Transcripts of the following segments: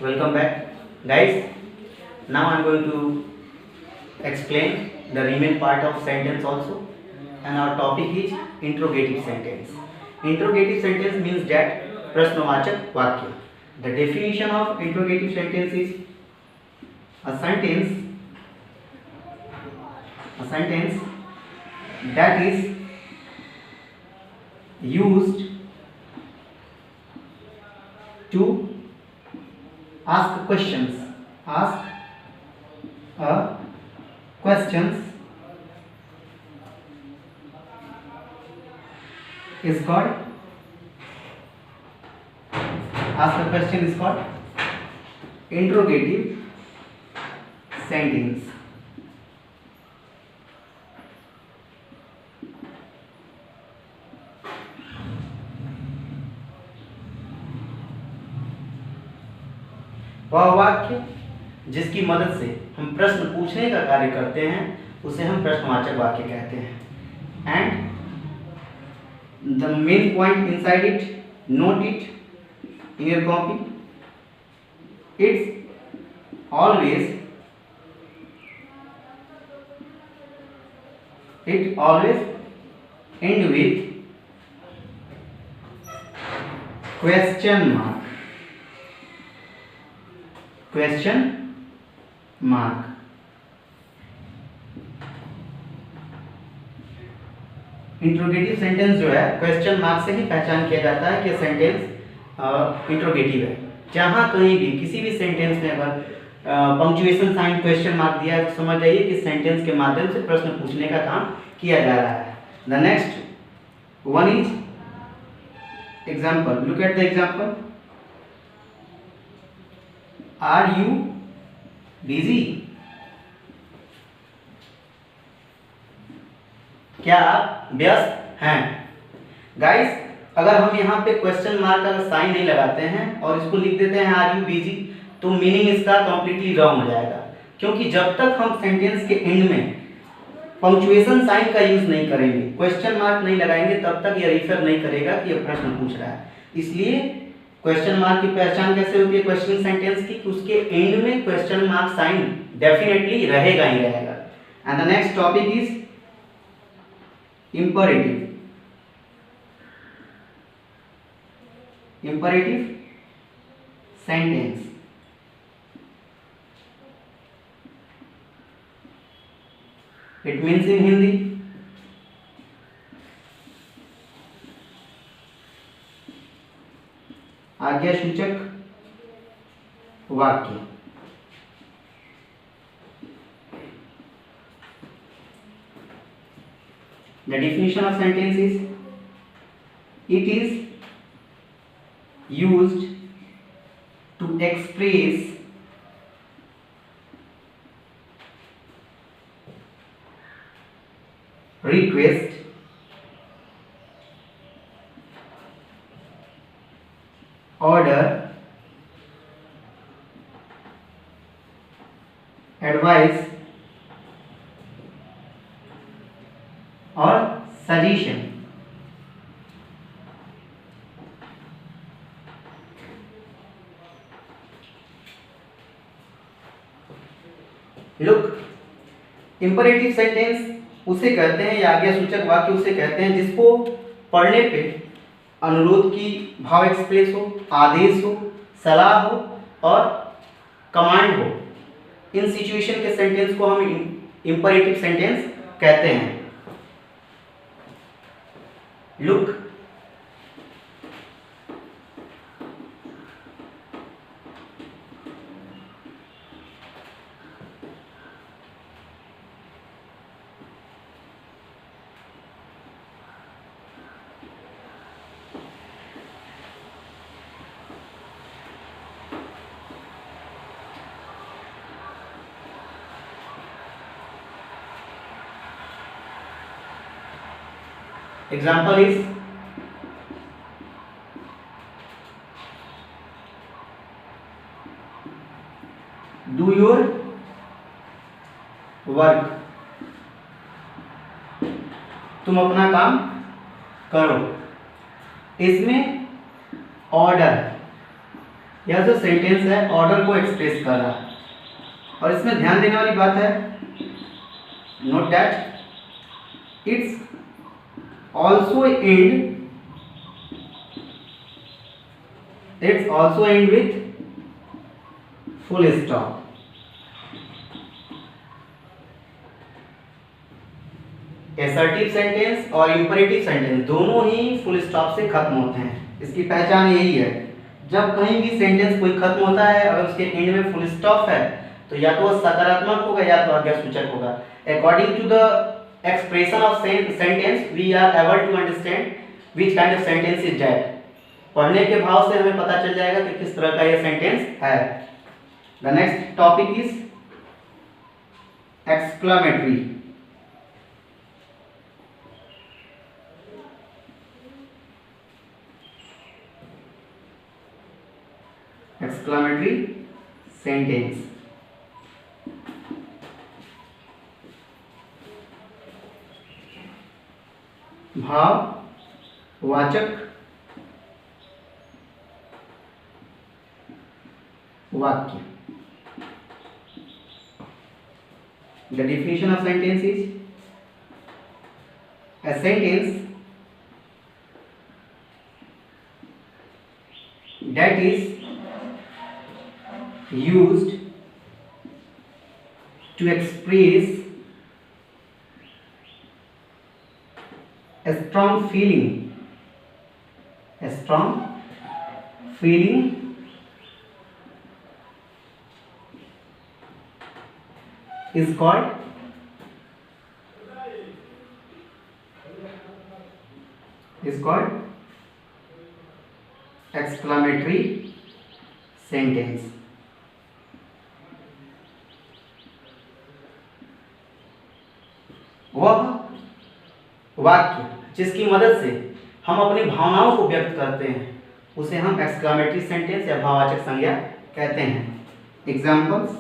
Welcome back, guys. Now I'm going to explain the remaining part of sentence also, and our topic is interrogative sentence. Interrogative sentence means that प्रश्नवाचक वाक्य. The definition of interrogative sentence is a sentence that is used to ask questions is called interrogative sentence. वह वाक्य जिसकी मदद से हम प्रश्न पूछने का कार्य करते हैं उसे हम प्रश्नवाचक वाक्य कहते हैं. And the main point inside it, note it in your copy. It's always end with question mark. Interrogative sentence जो है क्वेश्चन मार्क से ही पहचान किया जाता है कि सेंटेंस इंट्रोगेटिव है. जहां कहीं भी किसी भी सेंटेंस में अगर पंक्चुएशन साइन क्वेश्चन मार्क दिया है तो समझ जाइए कि सेंटेंस के माध्यम से प्रश्न पूछने का काम किया जा रहा है. The next one is example. Look at the example. Are you busy? क्या आप व्यस्त हैं? गाइस, अगर हम यहाँ पे क्वेश्चन मार्क का साइन नहीं लगाते हैं और इसको लिख देते हैं आर यू बिजी, तो मीनिंग इसका कंप्लीटली रॉन्ग हो जाएगा. क्योंकि जब तक हम सेंटेंस के एंड में पंक्चुएशन साइन का यूज नहीं करेंगे, क्वेश्चन मार्क नहीं लगाएंगे, तब तक ये रिफर नहीं करेगा कि ये प्रश्न पूछ रहा है. इसलिए क्वेश्चन मार्क की पहचान कैसे होती है क्वेश्चन सेंटेंस की, कि उसके एंड में क्वेश्चन मार्क साइन डेफिनेटली रहेगा ही रहेगा. And the next topic is imperative sentence. It means in Hindi आज्ञासूचक वाक्य. The definition of sentence is it is used to express request, order, advice और suggestion. Look, imperative sentence उसे कहते हैं या आज्ञासूचक वाक्य उसे कहते हैं जिसको पढ़ने पे अनुरोध की भाव एक्सप्रेस हो, आदेश हो, सलाह हो और कमांड हो. इन सिचुएशन के सेंटेंस को हम इंपरेटिव सेंटेंस कहते हैं. Look, example is do your work. तुम अपना काम करो. इसमें ऑर्डर यह जो सेंटेंस है ऑर्डर को एक्सप्रेस कर रहा है, और इसमें ध्यान देने वाली बात है, note that it's also and with full stop. Assertive sentence और इंपरेटिव सेंटेंस दोनों ही फुल स्टॉप से खत्म होते हैं। इसकी पहचान यही है, जब कहीं भी सेंटेंस कोई खत्म होता है अगर उसके एंड में फुल स्टॉप है तो या तो वह सकारात्मक होगा या तो आज्ञासूचक होगा। According to the expression of sentence we are able to understand which kind of sentence is that. पढ़ने के भाव से हमें पता चल जाएगा कि किस तरह का यह सेंटेंस है। The next topic is exclamatory. Exclamatory sentence. भाववाचक वाक्य। The definition of sentence is a sentence that is used to express a strong feeling is called exclamatory sentence। वह वाक्य जिसकी मदद से हम अपनी भावनाओं को व्यक्त करते हैं उसे हम एक्सक्लेमेटरी सेंटेंस या भाववाचक संज्ञा कहते हैं। Examples,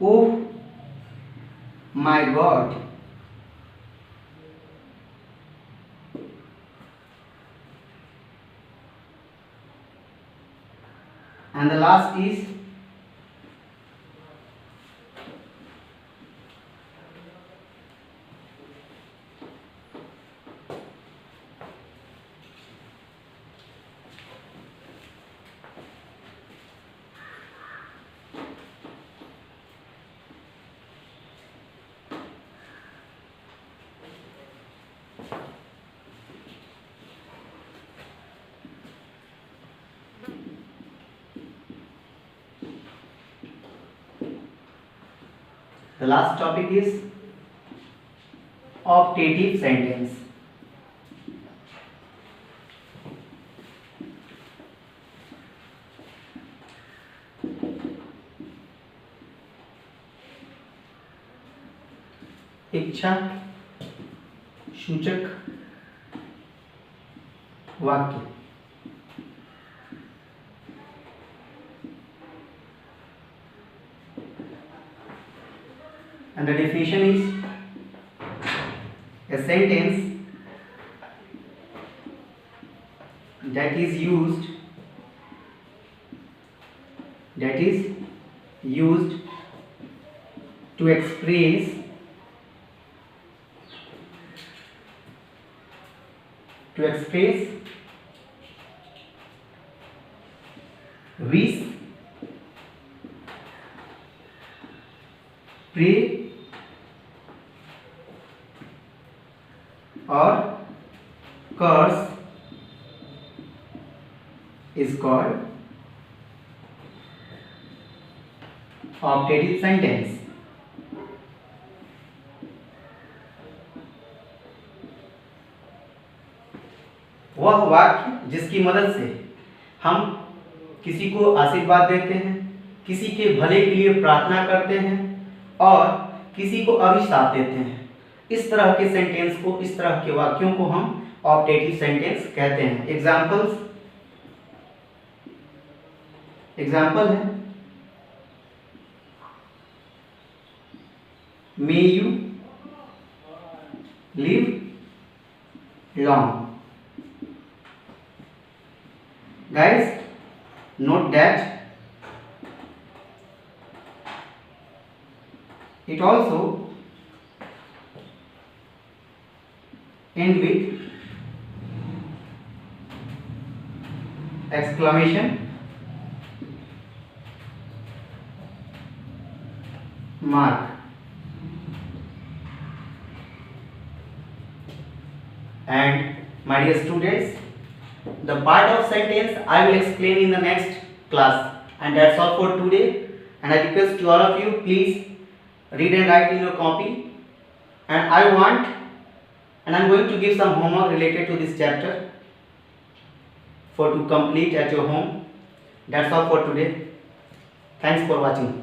oh my God, and the last is the last topic is optative sentence। इच्छा सूचक वाक्य। And the definition is a sentence that is used to express wish, pray or curse is called optative sentence। वह वाक्य जिसकी मदद से हम किसी को आशीर्वाद देते हैं, किसी के भले के लिए प्रार्थना करते हैं और किसी को अभिशाप देते हैं। इस तरह के सेंटेंस को, इस तरह के वाक्यों को हम ऑप्टेटिव सेंटेंस कहते हैं। एग्जाम्पल है, may you live long. Guys, note that it also end with exclamation mark. And my dear students, the part of sentence I will explain in the next class, and that's all for today. And I request to all of you, please read and write in your copy, and I'm going to give some homework related to this chapter for to complete at your home. That's all for today. Thanks for watching.